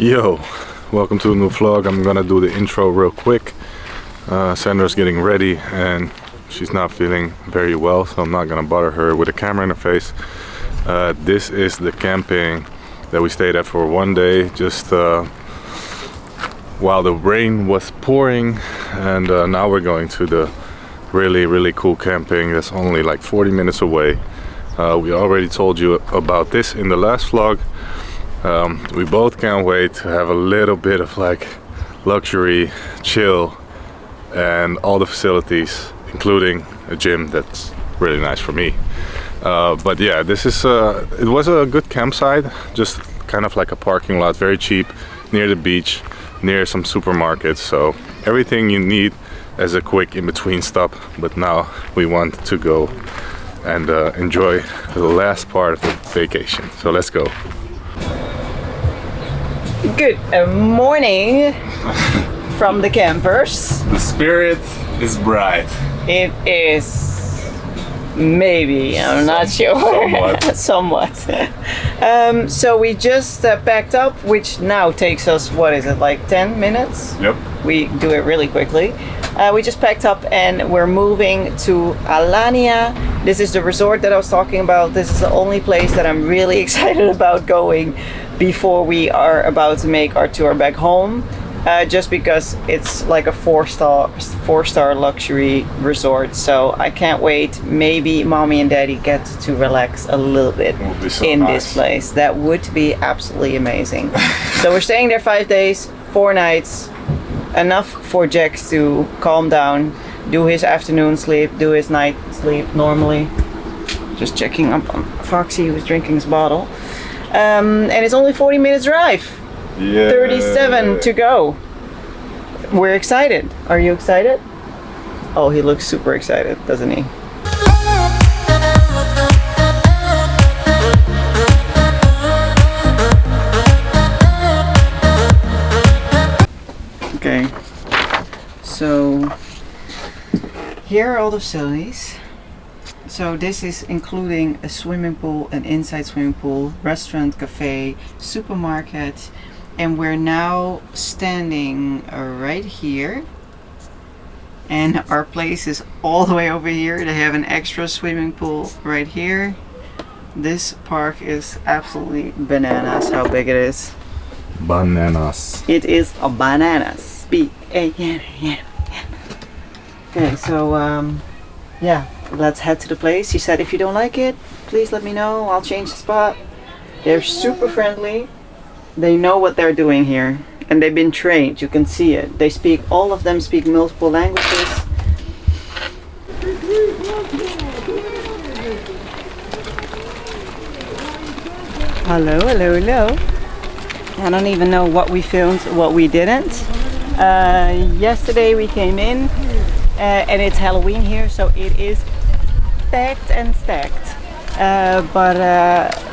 Yo, welcome to a new vlog. I'm gonna do the intro real quick. Sandra's getting ready and she's not feeling very well, so I'm not gonna bother her with a camera in her face. This is the camping that we stayed at for one day, just while the rain was pouring, and now we're going to the really cool camping that's only like 40 minutes away. We already told you about this in the last vlog. We both can't wait to have a little bit of like luxury chill and all the facilities, including a gym that's really nice for me. But yeah, this is it was a good campsite, just kind of like a parking lot, very cheap, near the beach, near some supermarkets, so everything you need as a quick in-between stop. But now we want to go and enjoy the last part of the vacation, so let's go. Good morning from the campers. The spirit is bright. It is maybe, I'm not sure. Somewhat. So we just packed up, which now takes us, what is it, like 10 minutes? Yep. We do it really quickly. We just packed up and we're moving to Alannia. This is the resort that I was talking about. This is the only place that I'm really excited about going before we are about to make our tour back home, just because it's like a four-star luxury resort. So I can't wait. Maybe mommy and daddy get to relax a little bit in this place. That would be absolutely amazing. So we're staying there 5 days, 4 nights, enough for Jax to calm down, do his afternoon sleep, do his night sleep normally. Just checking up on Foxy, who's drinking his bottle. And it's only 40 minutes drive. Yeah. 37 to go. We're excited. Are you excited? Oh, he looks super excited, doesn't he? Okay. So here are all the facilities. So this is including a swimming pool, an inside swimming pool, restaurant, cafe, supermarket, and we're now standing right here. And our place is all the way over here. They have an extra swimming pool right here. This park is absolutely bananas how big it is. Bananas. It is a bananas. B-A-N-A-N. Okay, so yeah. Let's head to the place. He said if you don't like it, please let me know. I'll change the spot. They're super friendly. They know what they're doing here. And they've been trained. You can see it. They speak, all of them speak multiple languages. Hello. I don't even know what we filmed, what we didn't. Yesterday we came in and it's Halloween here, so it is stacked and stacked, but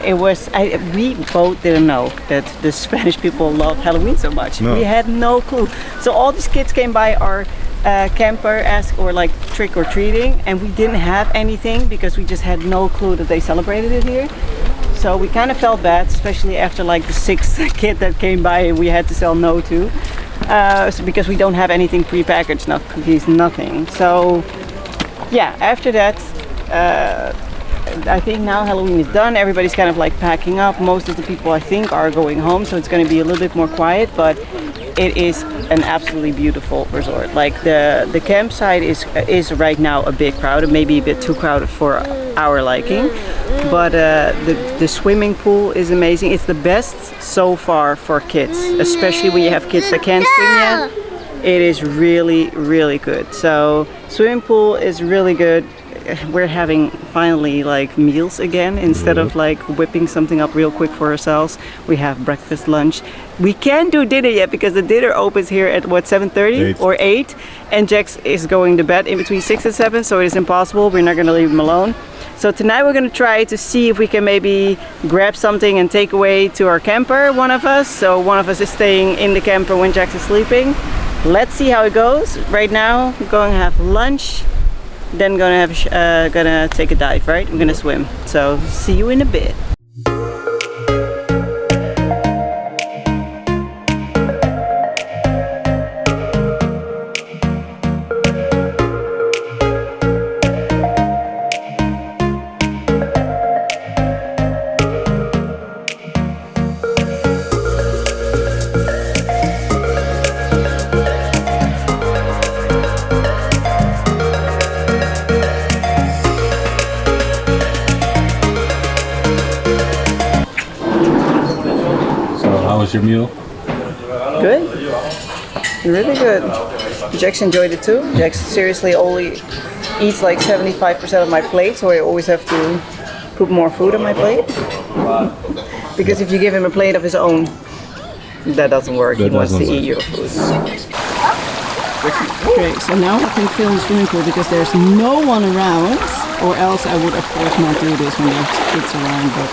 it was we both didn't know that the Spanish people love Halloween so much. No. We had no clue. So all these kids came by our camper, or like trick or treating, and we didn't have anything because we just had no clue that they celebrated it here. So we kind of felt bad, especially after like the 6th kid that came by and we had to sell no to, so because we don't have anything pre-packaged, not cookies, nothing. So yeah, after that, I think now Halloween is done. Everybody's kind of like packing up. Most of the people I think are going home, so it's going to be a little bit more quiet, but it is an absolutely beautiful resort. Like the campsite is right now a bit crowded, maybe a bit too crowded for our liking, but the swimming pool is amazing. It's the best so far for kids, especially when you have kids that can't swim yet. It is really good. So swimming pool is really good. We're having finally like meals again instead of like whipping something up real quick for ourselves. We have breakfast, lunch. We can't do dinner yet because the dinner opens here at what, 7:30 or 8, and Jax is going to bed in between 6 and 7, so it is impossible. We're not going to leave him alone. So tonight we're going to try to see if we can maybe grab something and take away to our camper, one of us. So one of us is staying in the camper when Jax is sleeping. Let's see how it goes. Right now we're going to have lunch. Then gonna take a dive, right? We're gonna swim. So see you in a bit. how was your meal? Good. Really good. Jax enjoyed it too. Jax seriously only eats like 75% of my plate, so I always have to put more food on my plate. Because if you give him a plate of his own, that doesn't work. He wants to eat your food. Okay, so now I can film the swimming pool because there's no one around, or else I would of course not do this when there's kids around. But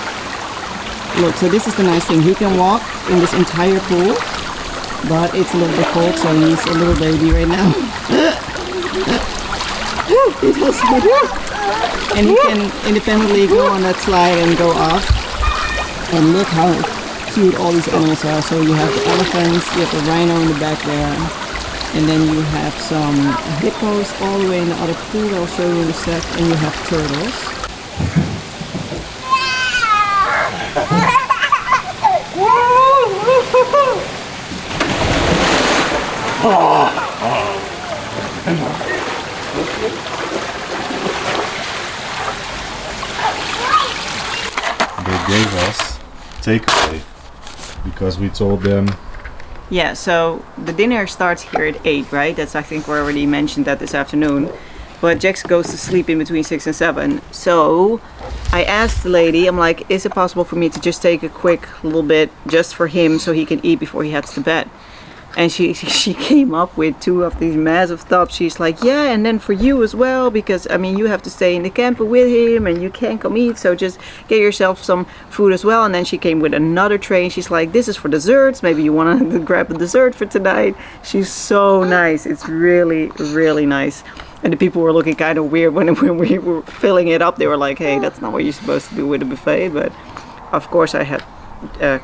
look, so this is the nice thing. He can walk in this entire pool, but it's a little bit cold, so he's a little baby right now. And he can independently go on that slide and go off. And look how cute all these animals are. So you have the elephants, you have the rhino in the back there, and then you have some hippos all the way in the other pool. I'll show you in a sec. And you have turtles. They gave us takeaway because we told them. Yeah, so the dinner starts here at 8, right? That's, I think we already mentioned that this afternoon. But Jax goes to sleep in between 6 and 7. So I asked the lady, I'm like, is it possible for me to just take a quick little bit just for him so he can eat before he heads to bed? And she came up with 2 of these massive tubs. She's like, yeah, and then for you as well, because I mean you have to stay in the camper with him and you can't come eat, so just get yourself some food as well. And then she came with another tray and she's like, this is for desserts, maybe you want to grab a dessert for tonight. She's so nice. It's really, really nice. And the people were looking kind of weird when we were filling it up. They were like, hey, that's not what you're supposed to do with a buffet. But of course I had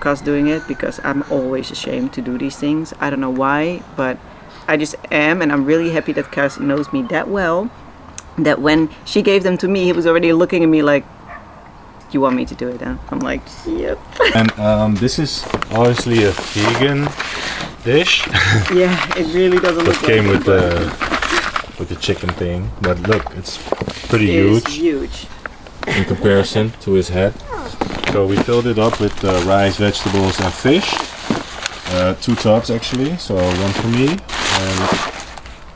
Cuz doing it because I'm always ashamed to do these things. I don't know why, but I just am, and I'm really happy that Cuz knows me that well that when she gave them to me, he was already looking at me like, you want me to do it, huh? I'm like, yep. And this is obviously a vegan dish. Yeah, it really doesn't look It came like with the chicken thing, but look, it's pretty It's huge huge. in comparison to his head. So we filled it up with rice, vegetables and fish. 2 tubs actually, so 1 for me and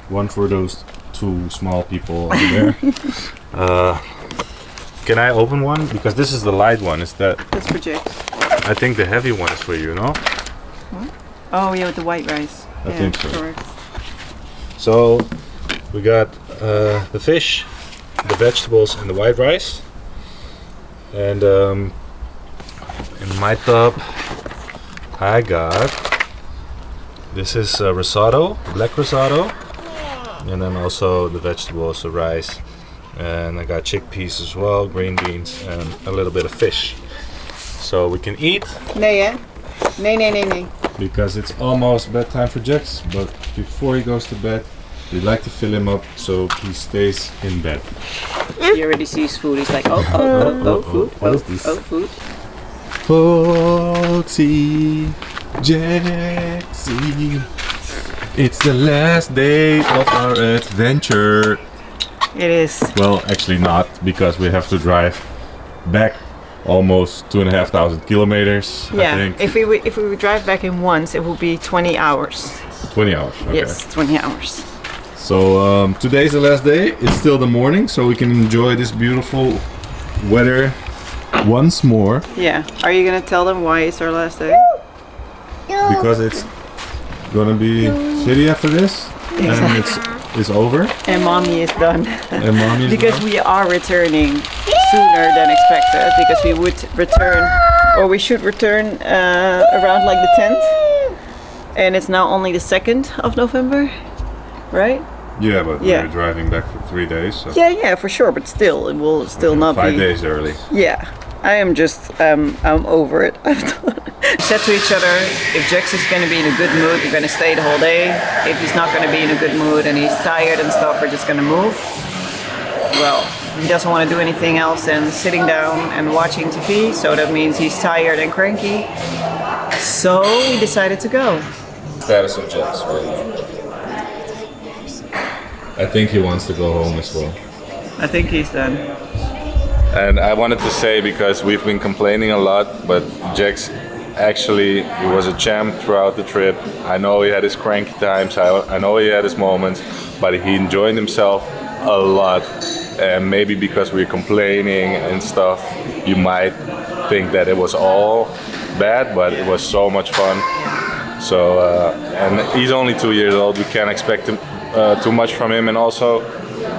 1 for those 2 small people over there. Can I open one? Because this is the light one. Is that? That's for Jax. I think the heavy one is for you, no? What? Oh yeah, with the white rice. I think so. Correct. So we got the fish, the vegetables and the white rice. And in my tub I got, this is risotto, black risotto, and then also the vegetables, the rice, and I got chickpeas as well, green beans, and a little bit of fish. So we can eat. Nee hè? Nee. Because it's almost bedtime for Jax, but before he goes to bed, we like to fill him up so he stays in bed. He already sees food. He's like, food. What is this? Oh, food. Foxy, Jaxie, it's the last day of our adventure. It is. Well, actually not, because we have to drive back almost 2,500 kilometers. Yeah. I think. If we would drive back in once, it would be 20 hours. 20 hours. Okay. Yes, 20 hours. So today's the last day. It's still the morning, so we can enjoy this beautiful weather once more. Yeah. Are you gonna tell them why it's our last day? Because it's gonna be shitty after this, and it's over. And mommy is done. And mommy is because done. we are returning sooner than expected. Because we would return, or we should return around like the 10th. And it's now only the 2nd of November, right? Yeah, but Yeah. we're driving back for 3 days. So Yeah, for sure. But still, it will still not 5 be. days early. Yeah, I am just, I'm over it. We said to each other, if Jax is going to be in a good mood, we're going to stay the whole day. If he's not going to be in a good mood and he's tired and stuff, we're just going to move. Well, he doesn't want to do anything else than sitting down and watching TV, so that means he's tired and cranky. So we decided to go. Status of Jax, I think he wants to go home as well. I think he's done. And I wanted to say, because we've been complaining a lot, but Jax actually, he was a champ throughout the trip. I know he had his cranky times, I know he had his moments, but he enjoyed himself a lot. And maybe because we're complaining and stuff, you might think that it was all bad, but it was so much fun. So, and he's only 2 years old, we can't expect too much from him, and also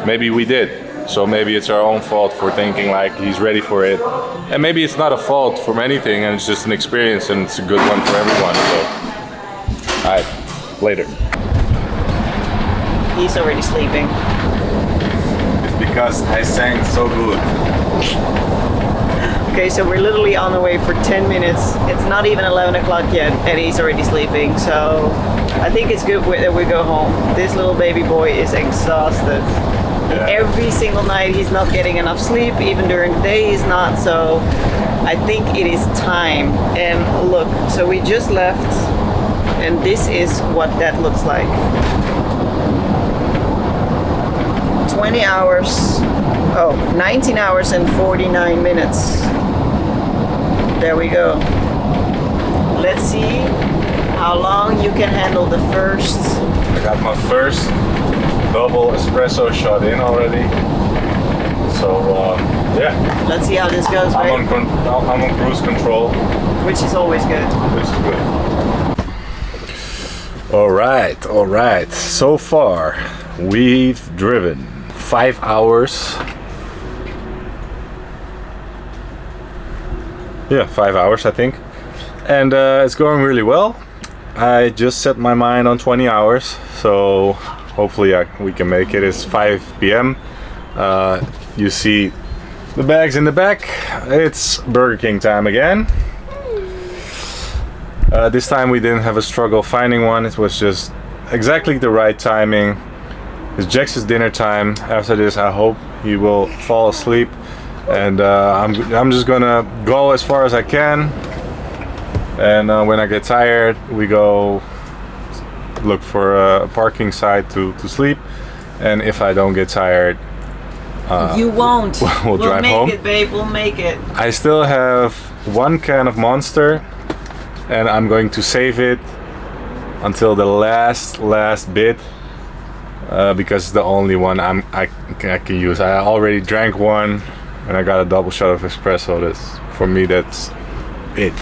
maybe we did. So maybe it's our own fault for thinking like he's ready for it. And maybe it's not a fault from anything, and it's just an experience, and it's a good one for everyone. So, alright, later. He's already sleeping. It's because I sang so good. Okay, so we're literally on the way for 10 minutes. It's not even 11 o'clock yet, and he's already sleeping. So I think it's good that we go home. This little baby boy is exhausted. Yeah. Every single night he's not getting enough sleep, even during the day he's not. So I think it is time. And look, so we just left, and this is what that looks like. 20 hours, 19 hours and 49 minutes. There we go. Let's see how long you can handle the first. I got my first double espresso shot in already. So yeah. Let's see how this goes, I'm right? I'm on cruise control. Which is always good. Which is good. All right. So far, we've driven 5 hours. Yeah, 5 hours I think. And it's going really well. I just set my mind on 20 hours, so hopefully we can make it. It's 5 p.m. You see the bags in the back. It's Burger King time again. This time we didn't have a struggle finding one. It was just exactly the right timing. It's Jax's dinner time. After this, I hope he will fall asleep, and I'm just gonna go as far as I can. And when I get tired, we go look for a parking site to sleep. And if I don't get tired, you won't. we'll drive home. We'll make it, babe. We'll make it. I still have 1 can of Monster, and I'm going to save it until the last bit. Because it's the only one I can use. I already drank one, and I got a double shot of espresso. For me, that's it.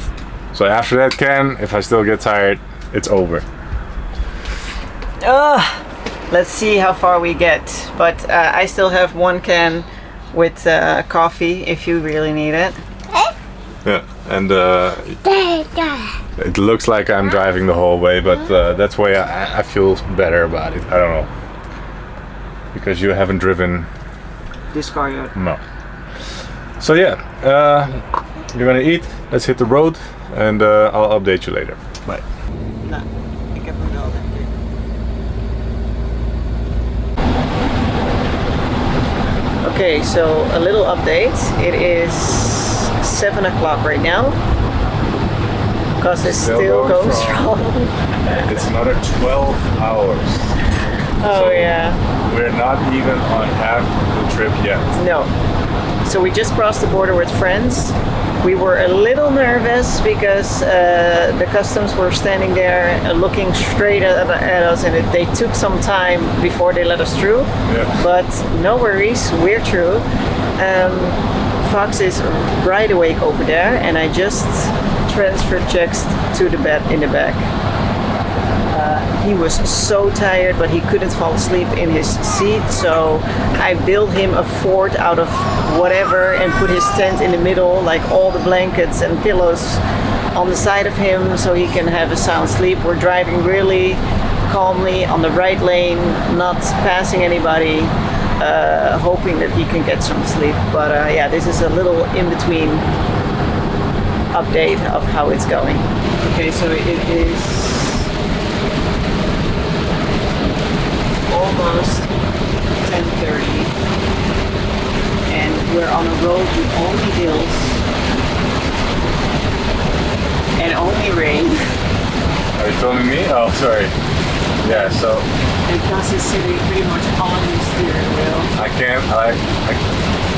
So after that can, if I still get tired, it's over. Let's see how far we get. But I still have 1 can with coffee if you really need it. Yeah, and it looks like I'm driving the whole way, but that's why I feel better about it. I don't know. Because you haven't driven this car yet. No. So yeah, you're gonna eat. Let's hit the road, and I'll update you later. Bye. Nou, ik heb hem wel, denk ik. Okay, so a little update. It is 7 o'clock right now. Because it's still going strong. It's another 12 hours. Oh, so yeah. We're not even on half the trip yet. No. So we just crossed the border with friends. We were a little nervous because the customs were standing there looking straight at us, and they took some time before they let us through. Yeah. But no worries, we're through. Fox is right awake over there, and I just transferred Jax to the bed in the back. He was so tired, but he couldn't fall asleep in his seat, so I built him a fort out of whatever and put his tent in the middle, like all the blankets and pillows on the side of him so he can have a sound sleep. We're driving really calmly on the right lane, not passing anybody, hoping that he can get some sleep. But yeah, this is a little in-between update of how it's going. Okay, so it is almost 10:30, and we're on a road with only hills and only rain. Are you filming me? Oh, sorry. Yeah, so. And Gus is sitting pretty much on the steering wheel. I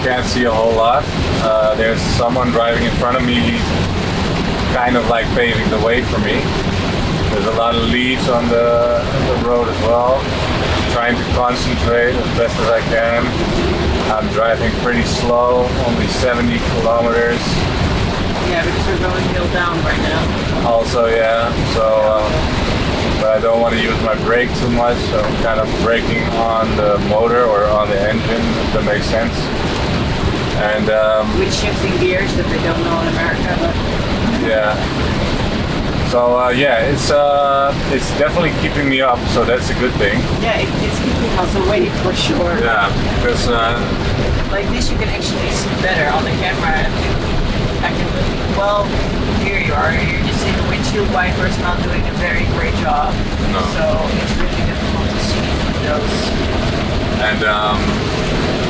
can't see a whole lot. There's someone driving in front of me kind of like paving the way for me. There's a lot of leaves on the road as well. Trying to concentrate as best as I can. I'm driving pretty slow, only 70 kilometers. Yeah, because we're going hill down right now. Also, yeah, so, but I don't want to use my brake too much, so I'm kind of braking on the motor or on the engine, if that makes sense. And with shifting gears that they don't know in America, but yeah. So yeah, it's definitely keeping me up, so that's a good thing. yeah, it's keeping us awake for sure. Yeah, because Like this, you can actually see better on the camera. I can well, here you are. You just see the windshield wipers not doing a very great job. No. So it's really difficult to see those. and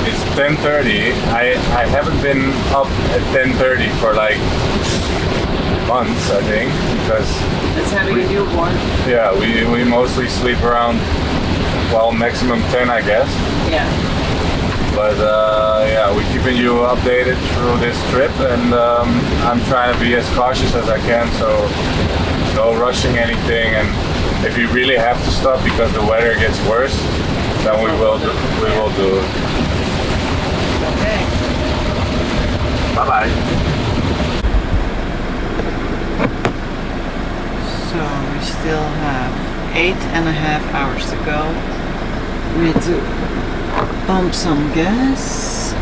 it's 10:30. I haven't been up at 10:30 for like months, I think, because That's having a newborn. yeah, we mostly sleep around, well, maximum 10, I guess. Yeah. But yeah, we're keeping you updated through this trip, and I'm trying to be as cautious as I can, so no rushing anything. And if you really have to stop because the weather gets worse, then we will do it. Okay. Bye bye. So we still have 8.5 hours to go. We need to pump some gas.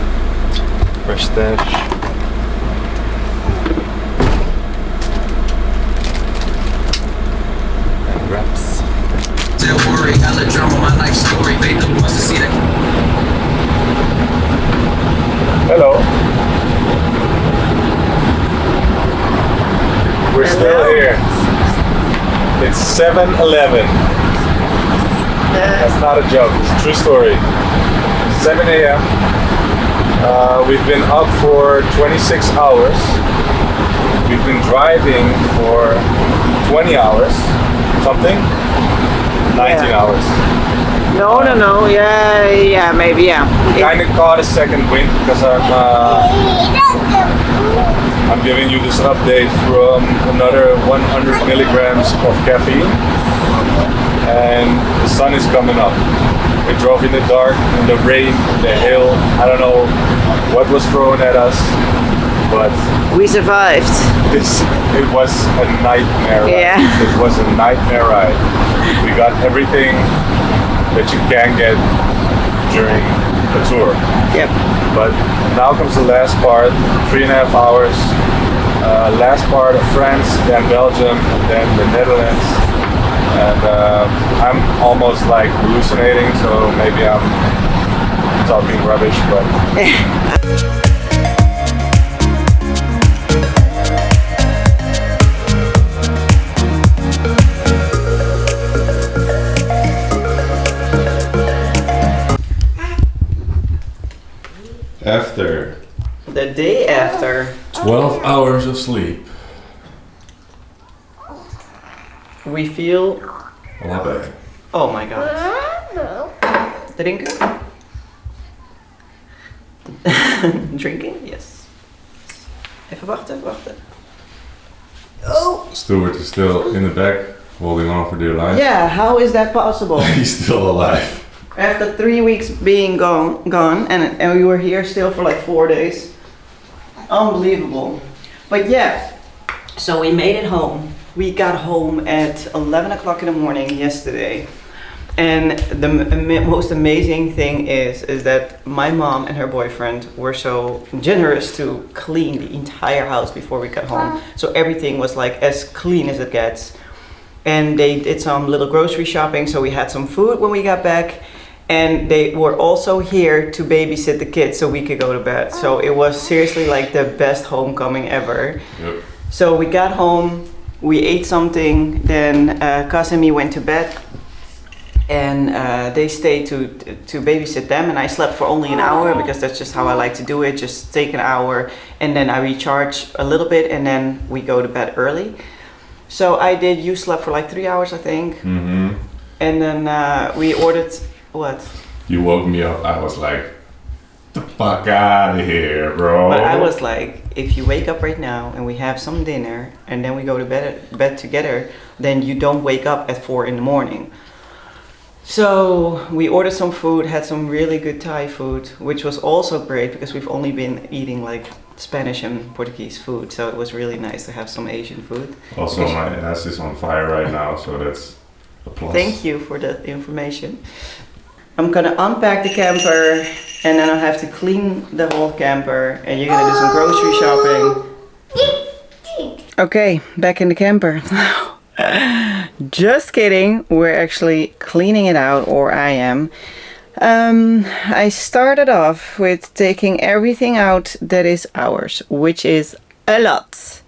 Fresh stash. And wraps. Don't worry, I let drama my life story. They the ones to see that. Hello. We're still here. It's 7:11. That's not a joke. It's a true story. 7 a.m. We've been up for 26 hours. We've been driving for 20 hours. Something? 19 Yeah. hours. No. Yeah, maybe, yeah. Kind of caught a second wind because I'm giving you this update from another 100 milligrams of caffeine, and the sun is coming up. We drove in the dark, in the rain, in the hail. I don't know what was thrown at us, but We survived. it was a nightmare ride. Yeah. It was a nightmare ride. We got everything that you can get during a tour. Yep. But now comes the last part, 3.5 hours. Last part of France, then Belgium, then the Netherlands. And I'm almost like hallucinating, so maybe I'm talking rubbish, but after The day after, 12 hours of sleep. we feel. A lot better. Oh my god. Drinken? Drinking? Yes. Even wachten. Oh! Stuart is still in the back, holding on for dear life. Yeah, how is that possible? He's still alive. After 3 weeks being gone, and we were here still for like 4 days. Unbelievable. But yeah, so we made it home. We got home at 11 o'clock in the morning yesterday. And the most amazing thing is that my mom and her boyfriend were so generous to clean the entire house before we got home. So everything was like as clean as it gets. And they did some little grocery shopping, so we had some food when we got back. And they were also here to babysit the kids so we could go to bed. So it was seriously like the best homecoming ever. Yep. So we got home, we ate something, then Cas and me went to bed. And they stayed to babysit them, and I slept for only an hour because that's just how I like to do it. Just take an hour and then I recharge a little bit and then we go to bed early. So you slept for like 3 hours, I think. Mm-hmm. And then we ordered, what? You woke me up. I was like, the fuck out of here, bro. But I was like, if you wake up right now and we have some dinner and then we go to bed together, then you don't wake up at 4 in the morning. So we ordered some food, had some really good Thai food, which was also great because we've only been eating like Spanish and Portuguese food. So it was really nice to have some Asian food. Also, my ass is on fire right now, so that's a plus. Thank you for the information. I'm gonna unpack the camper and then I have to clean the whole camper and you're gonna do some grocery shopping. Okay, back in the camper. Just kidding, we're actually cleaning it out, or I am. I started off with taking everything out that is ours, which is a lot.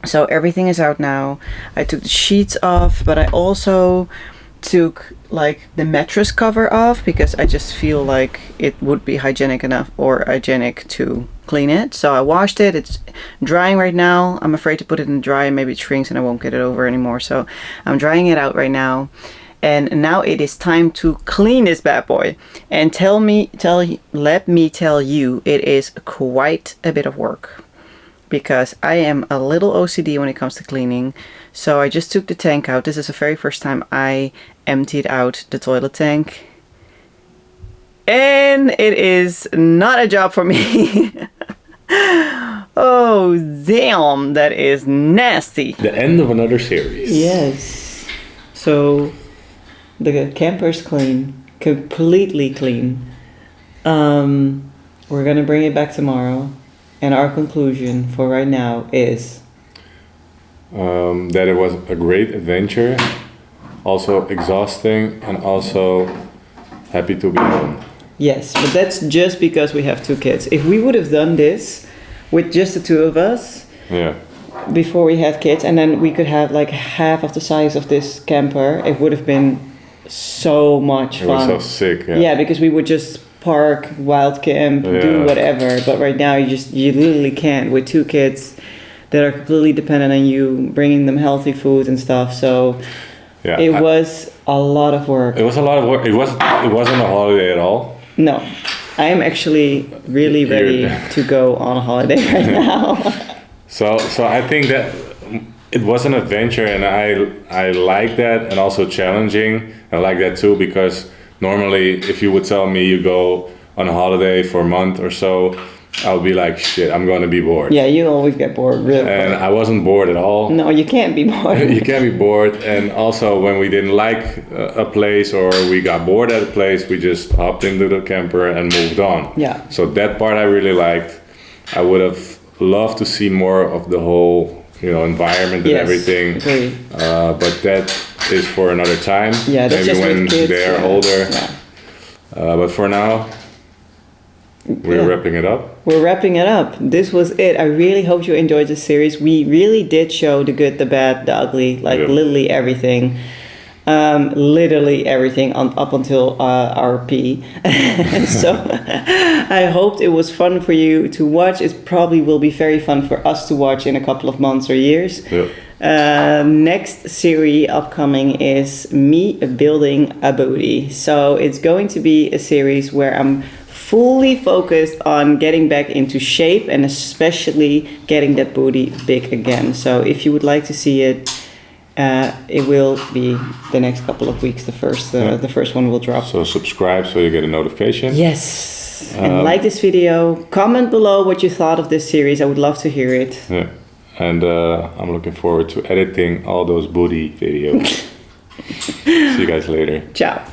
So everything is out now. I took the sheets off, but I also took like the mattress cover off because I just feel like it would be hygienic enough or hygienic to clean it. So I washed it. It's drying right now. I'm afraid to put it in dry and maybe it shrinks and I won't get it over anymore. So I'm drying it out right now. And now it is time to clean this bad boy. And let me tell you, it is quite a bit of work because I am a little OCD when it comes to cleaning. So I just took the tank out. This is the very first time I emptied out the toilet tank. And it is not a job for me. Oh, damn, that is nasty. The end of another series. Yes. So the camper's clean, completely clean. We're gonna bring it back tomorrow. And our conclusion for right now is that it was a great adventure, also exhausting, and also happy to be home. yes, but that's just because we have 2 kids. If we would have done this with just the 2 of us Yeah. before we had kids, and then we could have like half of the size of this camper, it would have been so much It fun. was so sick. Yeah. Yeah, because we would just park, wild camp, do Yeah. whatever. But right now, you literally can't with 2 kids that are completely dependent on you bringing them healthy food and stuff. So Yeah. it was a lot of work. It was a lot of work. It wasn't a holiday at all. No, I am actually really ready to go on a holiday right now. So I think that it was an adventure, and I like that, and also challenging. I like that too because normally, if you would tell me you go on a holiday for a month or so, I'll be like, shit, I'm going to be bored. Yeah, you always get bored, really. And I wasn't bored at all. No, you can't be bored. You can't be bored. And also, when we didn't like a place or we got bored at a place, we just hopped into the camper and moved on. Yeah. So that part I really liked. I would have loved to see more of the whole, environment and Yes, everything. agree. But that is for another time. Yeah, that's maybe just when with kids, they're yeah. older. Yeah. But for now, we're wrapping it up. We're wrapping it up. This was it. I really hope you enjoyed this series. We really did show the good, the bad, the ugly, like literally everything. Literally everything up until our pee. So I hoped it was fun for you to watch. It probably will be very fun for us to watch in a couple of months or years. Yep. Next series upcoming is me building a booty. So it's going to be a series where I'm fully focused on getting back into shape and especially getting that booty big again. So if you would like to see it, it will be the next couple of weeks. The first one will drop. So subscribe so you get a notification. Yes. And like this video. Comment below what you thought of this series. I would love to hear it. Yeah. And I'm looking forward to editing all those booty videos. See you guys later. Ciao.